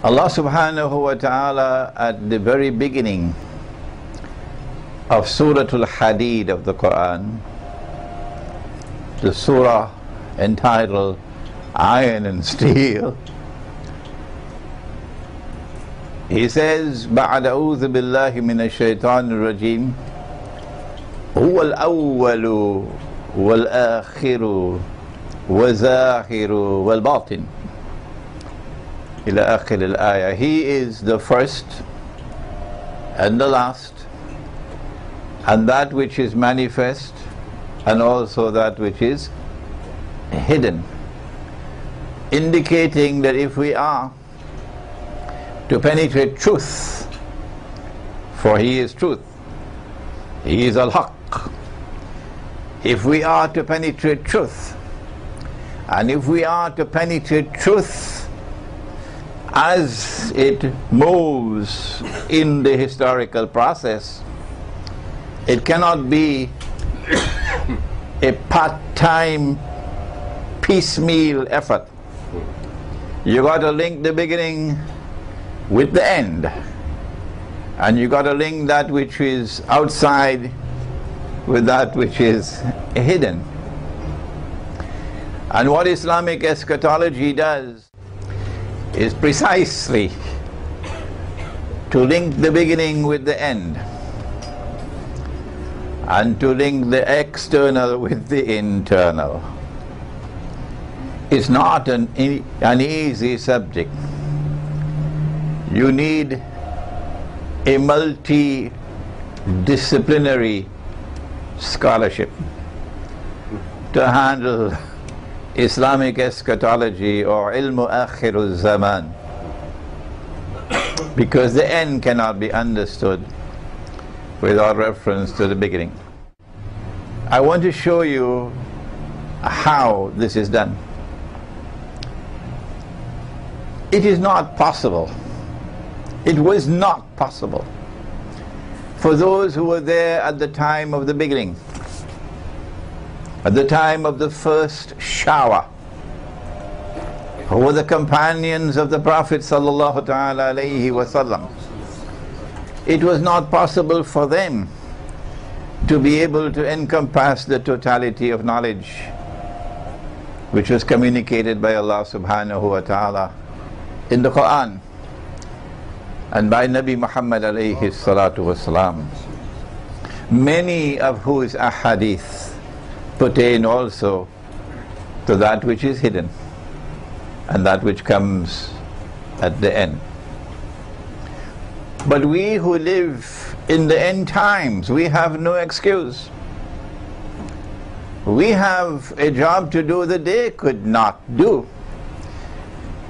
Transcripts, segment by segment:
Allah subhanahu wa ta'ala at the very beginning of Surah Al-Hadid of the Quran, the surah entitled Iron and Steel, he says, بعد أعوذ بالله من الشيطان الرجيم هو الأول والآخر والظاهر والباطن إلى آخر الآية. He is the first and the last, and that which is manifest, and also that which is hidden, indicating that if we are to penetrate truth, for He is truth, He is Al-Haq, if we are to penetrate truth, and if we are to penetrate truth as it moves in the historical process, it cannot be a part-time piecemeal effort. You got to link the beginning with the end, and you got to link that which is outside with that which is hidden. And what Islamic eschatology does is precisely to link the beginning with the end, and to link the external with the internal. It's not an easy subject. You need a multidisciplinary scholarship to handle Islamic eschatology or ilmu AkhirZAMAN, because the end cannot be understood without reference to the beginning. I want to show you how this is done. It is not possible, it was not possible for those who were there at the time of the beginning, at the time of the first shower, who were the companions of the Prophet SalluAllaahu Alayhi. It was not possible for them to be able to encompass the totality of knowledge which was communicated by Allah subhanahu wa ta'ala in the Quran and by Nabi Muhammad alayhi salatu wasalam, many of whose ahadith pertain also to that which is hidden and that which comes at the end. But we who live in the end times, we have no excuse. We have a job to do that they could not do.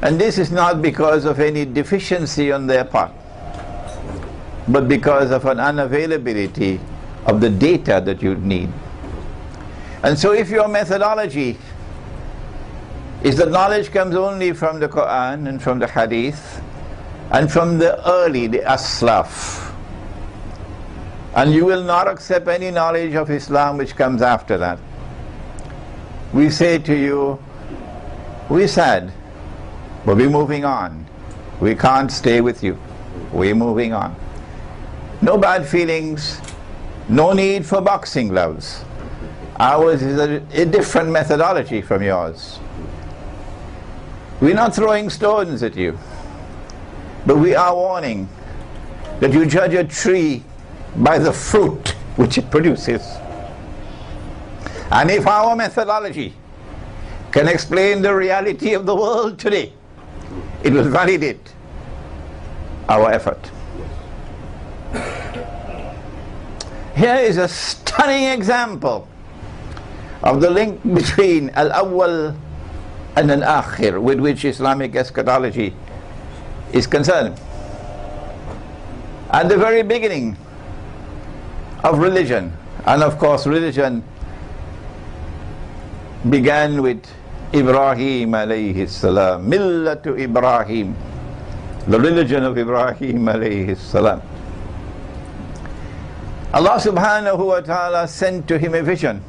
And this is not because of any deficiency on their part, but because of an unavailability of the data that you need. And so if your methodology is that knowledge comes only from the Quran and from the Hadith and from the early, the Aslaf, and you will not accept any knowledge of Islam which comes after that, we say to you, we're sad, but we're moving on. We can't stay with you. We're moving on. No bad feelings, no need for boxing gloves. Ours is a different methodology from yours. We're not throwing stones at you, but we are warning that you judge a tree by the fruit which it produces. And if our methodology can explain the reality of the world today, it will validate our effort. Here is a stunning example of the link between Al-Awwal and Al-Akhir with which Islamic eschatology is concerned. At the very beginning of religion, and of course religion began with Ibrahim alayhi salam, Millatu Ibrahim, the religion of Ibrahim alayhi salam. Allah subhanahu wa ta'ala sent to him a vision,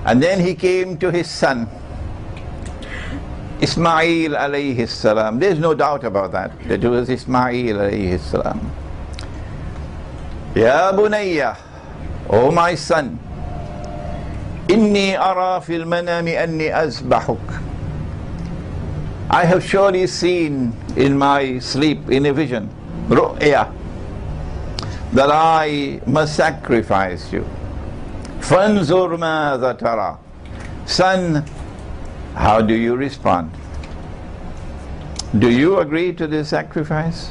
and then he came to his son Ismail alayhi salam. There's no doubt about that. It was Ismail alayhi salam. Ya bunayya, O my son, inni ara fil manami anni azbahuk. I have surely seen in my sleep, in a vision, ru'ya, that I must sacrifice you. Fanzur madha tara. Son, how do you respond? Do you agree to this sacrifice?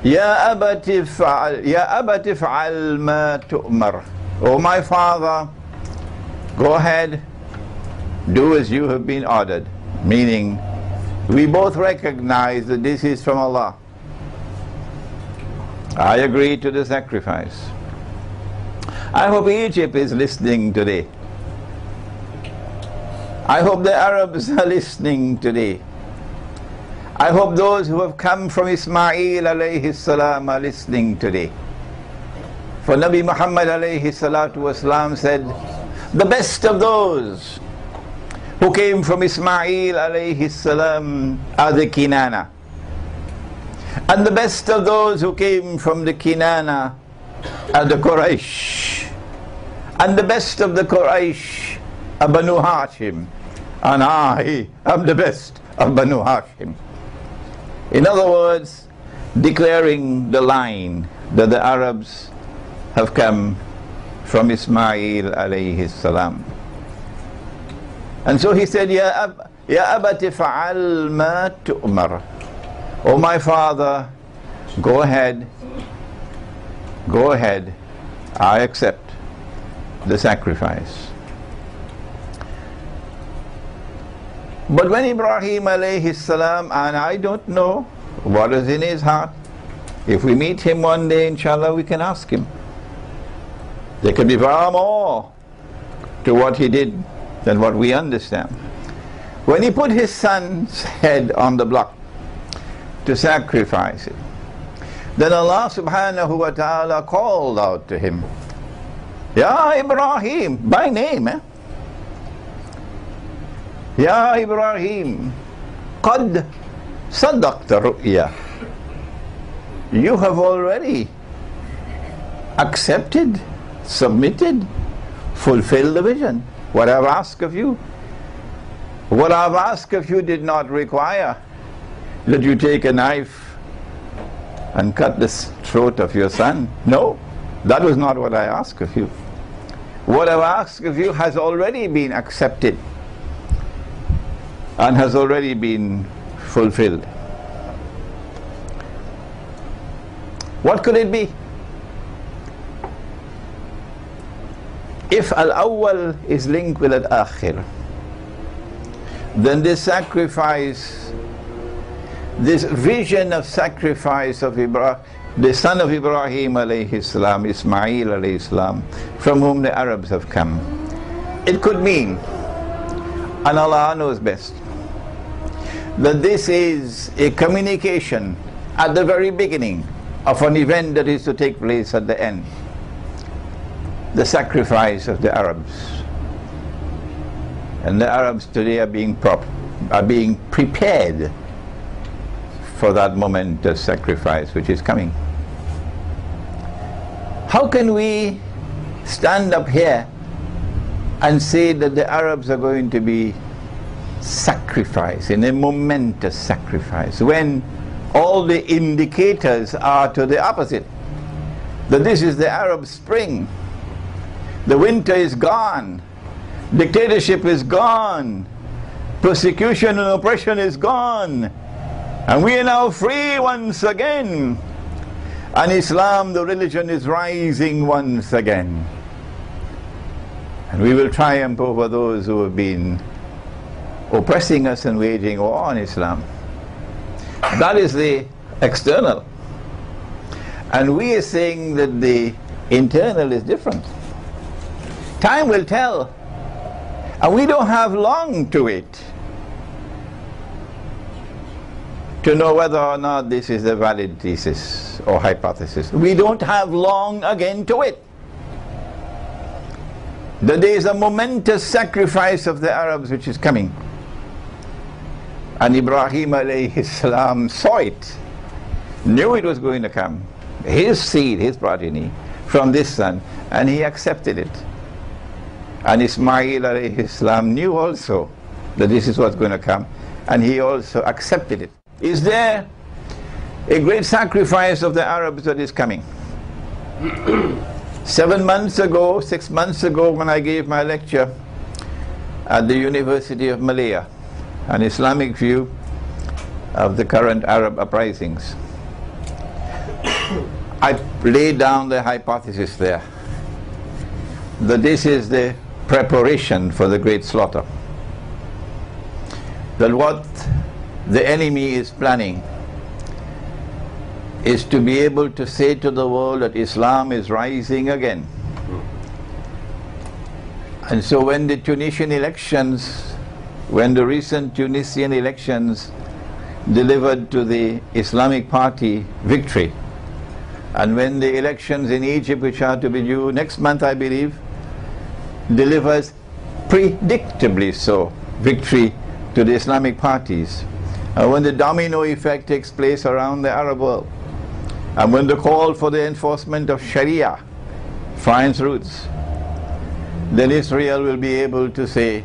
Ya abati fa'al ma tu'mar. O my father, go ahead, do as you have been ordered. Meaning, we both recognize that this is from Allah. I agree to the sacrifice. I hope Egypt is listening today. I hope the Arabs are listening today. I hope those who have come from Ismail alayhi salam are listening today. For Nabi Muhammad alayhi salatu wasalam said, the best of those who came from Ismail alayhi salam are the Kinana. And the best of those who came from the Kinana are the Quraysh. And the best of the Quraysh are Banu Hashim. And I am the best of Banu Hashim. In other words, declaring the line that the Arabs have come from Ismail alayhi salam. And so he said, Ya abati fa'al ma tu'mar. O my father, go ahead, I accept the sacrifice. But when Ibrahim alayhi salam, and I don't know what is in his heart, if we meet him one day, inshallah, we can ask him. There can be far more to what he did than what we understand. When he put his son's head on the block to sacrifice it, then Allah subhanahu wa ta'ala called out to him, Ya Ibrahim, by name, Ya Ibrahim, qad saddaqta ru'ya. You have already accepted, submitted, fulfilled the vision. What I've asked of you. What I've asked of you did not require that you take a knife and cut the throat of your son. No, that was not what I asked of you. What I've asked of you has already been accepted and has already been fulfilled. What could it be? If al-awwal is linked with al-akhir, then this sacrifice, this vision of sacrifice of Ibrahim, the son of Ibrahim alayhi salam, Ismail alayhi salam, from whom the Arabs have come, it could mean, and Allah knows best, that this is a communication at the very beginning of an event that is to take place at the end. The sacrifice of the Arabs. And the Arabs today are being prepared for that moment of sacrifice which is coming. How can we stand up here and say that the Arabs are going to be sacrificed in a momentous sacrifice when all the indicators are to the opposite? That this is the Arab Spring. The winter is gone. Dictatorship is gone. Persecution and oppression is gone. And we are now free once again. And Islam, the religion, is rising once again. And we will triumph over those who have been oppressing us and waging war on Islam. That is the external. And we are saying that the internal is different. Time will tell. And we don't have long to wait to know whether or not this is a valid thesis or hypothesis. We don't have long again to wait. that there is a momentous sacrifice of the Arabs which is coming. And Ibrahim alayhi salam saw it, knew it was going to come, his seed, his progeny, from this son, and he accepted it. And Ismail alayhi salam knew also that this is what's going to come, and he also accepted it. Is there a great sacrifice of the Arabs that is coming? 7 months ago, 6 months ago, when I gave my lecture at the University of Malaya, an Islamic view of the current Arab uprisings, I laid down the hypothesis there that this is the preparation for the great slaughter. That what the enemy is planning is to be able to say to the world that Islam is rising again. And so when the Tunisian elections, when the recent Tunisian elections delivered to the Islamic Party victory, and when the elections in Egypt, which are to be due next month, I believe, delivers predictably so victory to the Islamic parties, and when the domino effect takes place around the Arab world, and when the call for the enforcement of Sharia finds roots, then Israel will be able to say,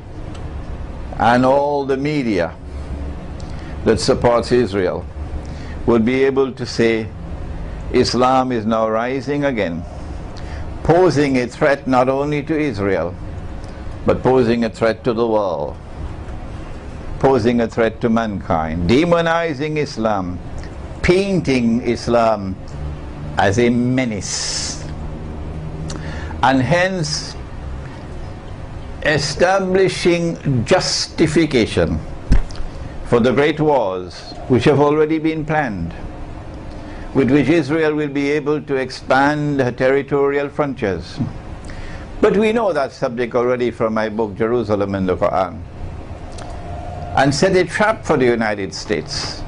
and all the media that supports Israel will be able to say, Islam is now rising again, posing a threat not only to Israel, but posing a threat to the world, posing a threat to mankind, demonizing Islam, painting Islam as a menace, and hence establishing justification for the great wars which have already been planned, with which Israel will be able to expand her territorial frontiers. But we know that subject already from my book Jerusalem and the Quran, and set a trap for the United States,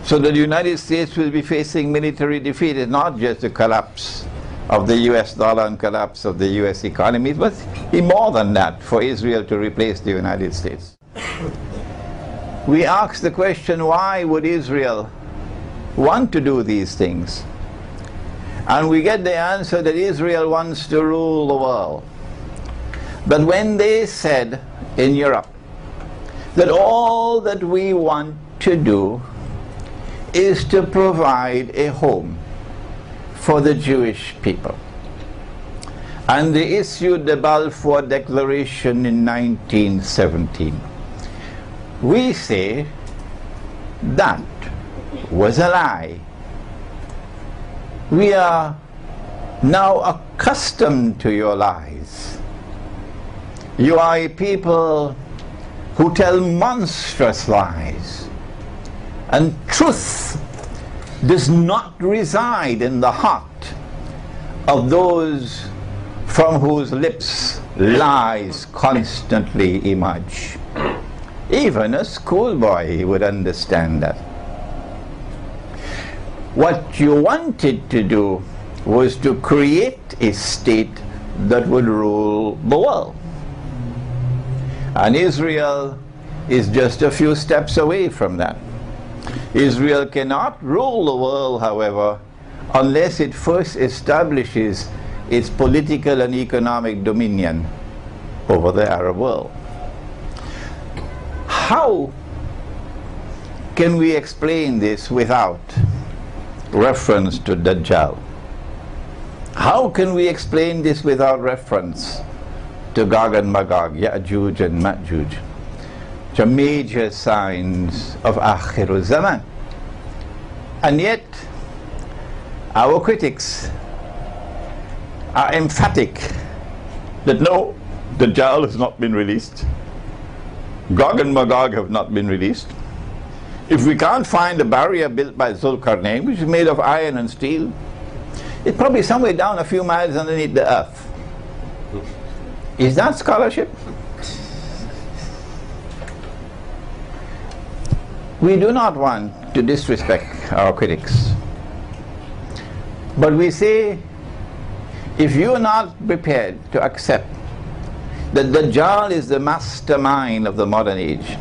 so that the United States will be facing military defeat. It's not just the collapse of the US dollar and collapse of the US economy, but more than that, for Israel to replace the United States. We ask the question, why would Israel want to do these things? And we get the answer that Israel wants to rule the world. But when they said in Europe that all that we want to do is to provide a home for the Jewish people, and they issued the Balfour Declaration in 1917, we say that was a lie. We are now accustomed to your lies. You are a people who tell monstrous lies, and truth does not reside in the heart of those from whose lips lies constantly emerge. Even a schoolboy would understand that. What you wanted to do was to create a state that would rule the world. And Israel is just a few steps away from that. Israel cannot rule the world, however, unless it first establishes its political and economic dominion over the Arab world. How can we explain this without reference to Dajjal? How can we explain this without reference to Gog and Magog, Ya'juj and Ma'juj, which are major signs of AkhirZAMAN? And yet, our critics are emphatic that no, Dajjal has not been released, Gog and Magog have not been released. If we can't find the barrier built by Zulkarnain, which is made of iron and steel, it's probably somewhere down a few miles underneath the earth. Is that scholarship? We do not want to disrespect our critics, but we say If you're not prepared to accept that Dajjal is the mastermind of the modern age,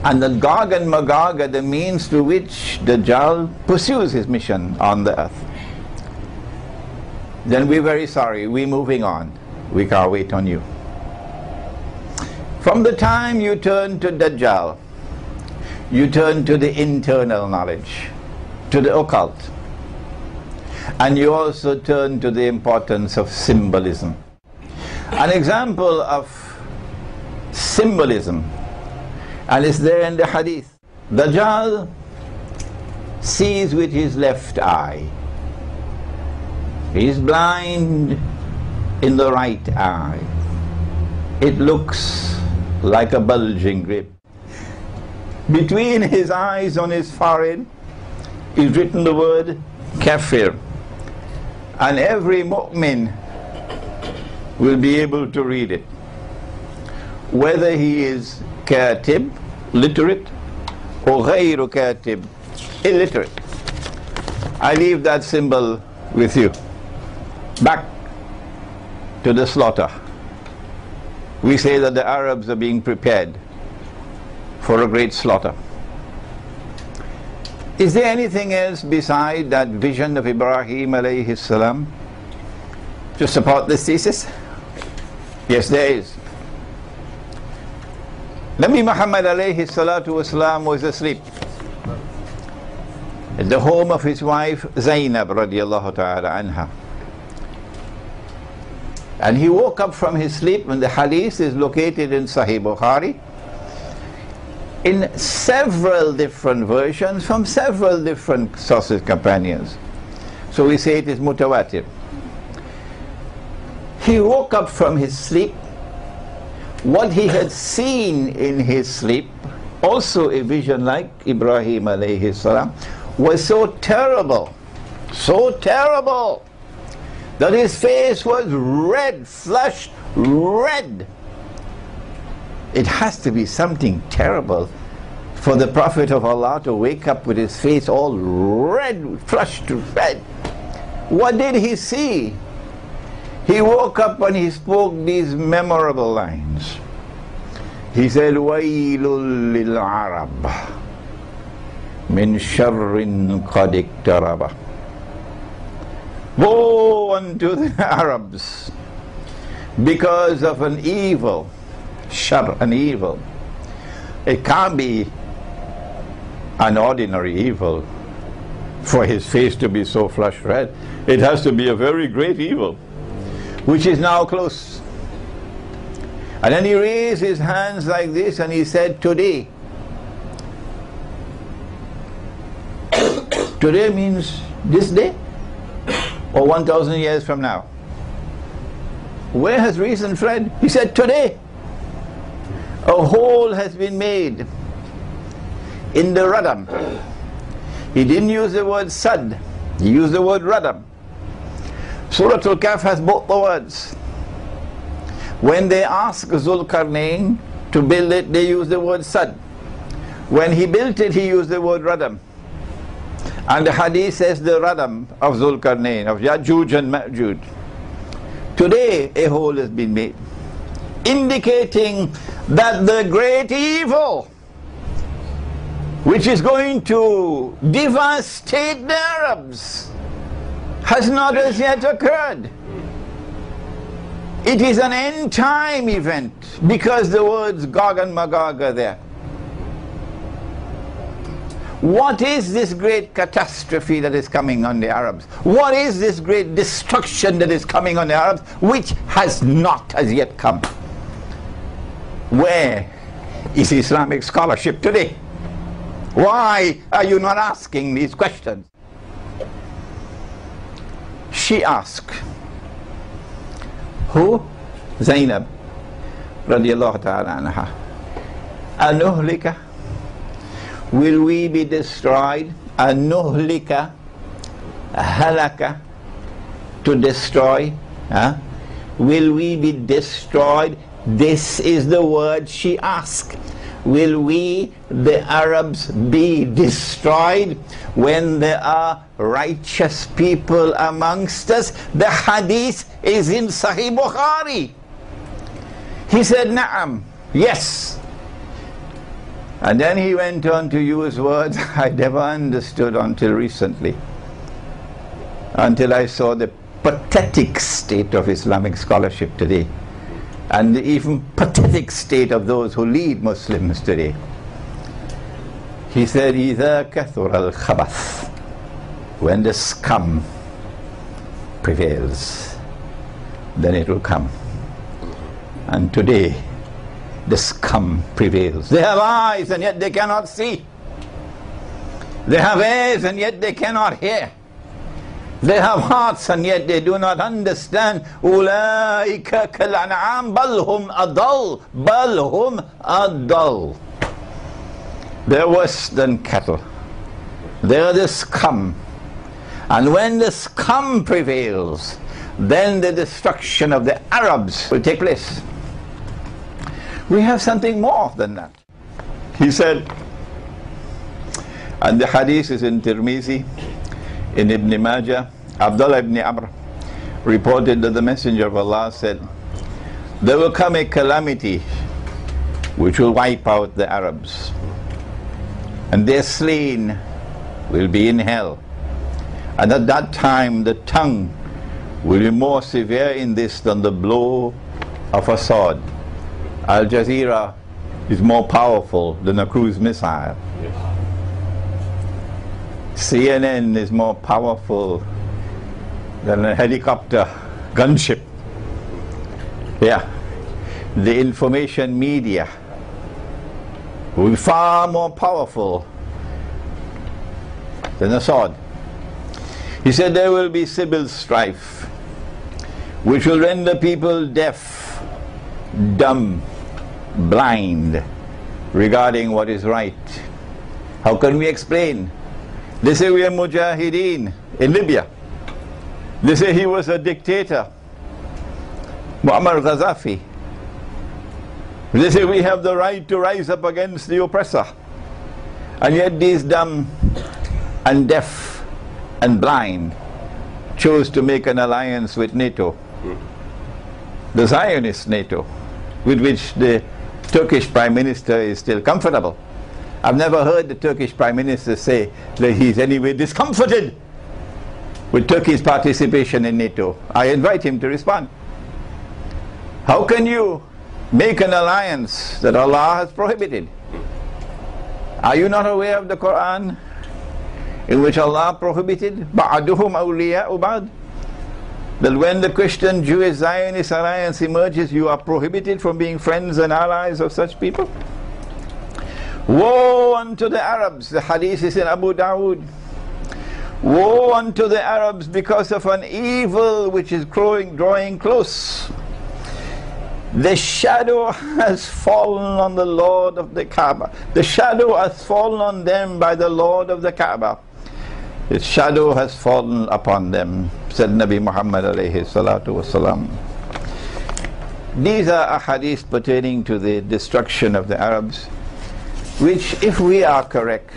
and that Gog and Magog are the means through which Dajjal pursues his mission on the earth, then we're very sorry, we're moving on. We can't wait on you. From the time you turn to Dajjal, you turn to the internal knowledge, to the occult, and you also turn to the importance of symbolism. An example of symbolism, and it's there in the hadith. Dajjal sees with his left eye. He's blind in the right eye. It looks like a bulging grape. Between his eyes on his forehead is written the word kafir, and every mu'min will be able to read it, whether he is katib, literate, or ghayru katib, illiterate. I leave that symbol with you. Back to the slaughter. We say that the Arabs are being prepared for a great slaughter. Is there anything else beside that vision of Ibrahim alayhi salam to support this thesis? Yes, there is. Nabi Muhammad alayhi salatu wasalam was asleep at the home of his wife Zainab radiallahu ta'ala anha. And he woke up from his sleep, and the hadith is located in Sahih Bukhari in several different versions from several different sources, companions. So we say it is mutawatir. He woke up from his sleep. What he had seen in his sleep, also a vision like Ibrahim alayhi salam, was so terrible, that his face was red, flushed red. It has to be something terrible for the Prophet of Allah to wake up with his face all red, flushed red. What did he see? He woke up and he spoke these memorable lines. He said, "Wailul lil Arab min sharrin qad iktaraba." Woe unto the Arabs because of an evil, shar, an evil. It can't be an ordinary evil for his face to be so flush red. It has to be a very great evil, which is now close. And then he raised his hands like this and he said, "Today." Today means this day, or 1,000 years from now. Where has reason fled? He said, "Today a hole has been made in the radam." He didn't use the word sad, he used the word radam. Surah Al-Kahf has both the words. When they asked Zulkarnain to build it, they used the word sad. When he built it, he used the word radam. And the hadith says the radam of Zulkarnain, of Ya'juj and Ma'juj. Today a hole has been made, indicating that the great evil which is going to devastate the Arabs has not as yet occurred. It is an end time event because the words Gog and Magog are there. What is this great catastrophe that is coming on the Arabs? What is this great destruction that is coming on the Arabs, which has not as yet come? Where is Islamic scholarship today? Why are you not asking these questions? She asked. Who? Zainab radiallahu ta'ala anha. Anuhlika? Will we be destroyed? Anuhlika, halaka, to destroy. Will we be destroyed? This is the word she asked. will we, the Arabs, be destroyed when there are righteous people amongst us? The hadith is in Sahih Bukhari. He said, Na'am, yes. And then he went on to use words I never understood until recently, until I saw the pathetic state of Islamic scholarship today, and the even pathetic state of those who lead Muslims today. He said, إِذَا كَثُرَ الْخَبَثِ, when the scum prevails, then it will come. And today, the scum prevails. They have eyes and yet they cannot see. They have ears and yet they cannot hear. They have hearts and yet they do not understand. أُولَٰئِكَ كَالْأَنْعَامِ بَلْ هُمْ أَضَلُّ بَلْ هُمْ أَضَلُّ. They're worse than cattle. They're the scum. And when the scum prevails, then the destruction of the Arabs will take place. We have something more than that. He said, and the hadith is in Tirmizi, in Ibnu Majar, Abdullah ibn Amr reported that the Messenger of Allah said, there will come a calamity which will wipe out the Arabs, and their slain will be in hell. And at that time the tongue will be more severe in this than the blow of a sword. Al Jazeera is more powerful than a cruise missile. Yes. CNN is more powerful than a helicopter gunship. Yeah. The information media will be far more powerful than a sword. He said there will be civil strife which will render people deaf, dumb, blind regarding what is right. How can we explain? They say we are mujahideen in Libya. They say he was a dictator, Muammar Gaddafi. They say we have the right to rise up against the oppressor. And yet these dumb and deaf and blind chose to make an alliance with NATO, the Zionist NATO, with which the Turkish Prime Minister is still comfortable. I've never heard the Turkish Prime Minister say that he's anyway discomforted with Turkey's participation in NATO. I invite him to respond. How can you make an alliance that Allah has prohibited? Are you not aware of the Quran in which Allah prohibited ba'aduhum awliya'u ba'd? That when the Christian, Jewish, Zionist alliance emerges, you are prohibited from being friends and allies of such people? Woe unto the Arabs, the hadith is in Abu Dawood. Woe unto the Arabs because of an evil which is drawing close. The shadow has fallen on the Lord of the Kaaba. The shadow has fallen on them by the Lord of the Kaaba. His shadow has fallen upon them, said Nabi Muhammad alayhi salatu wasalam. These are ahadith pertaining to the destruction of the Arabs, which, if we are correct,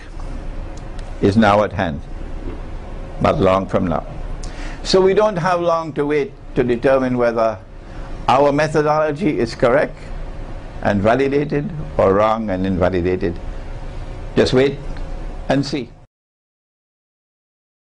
is now at hand, not long from now. So we don't have long to wait to determine whether our methodology is correct and validated or wrong and invalidated. Just wait and see.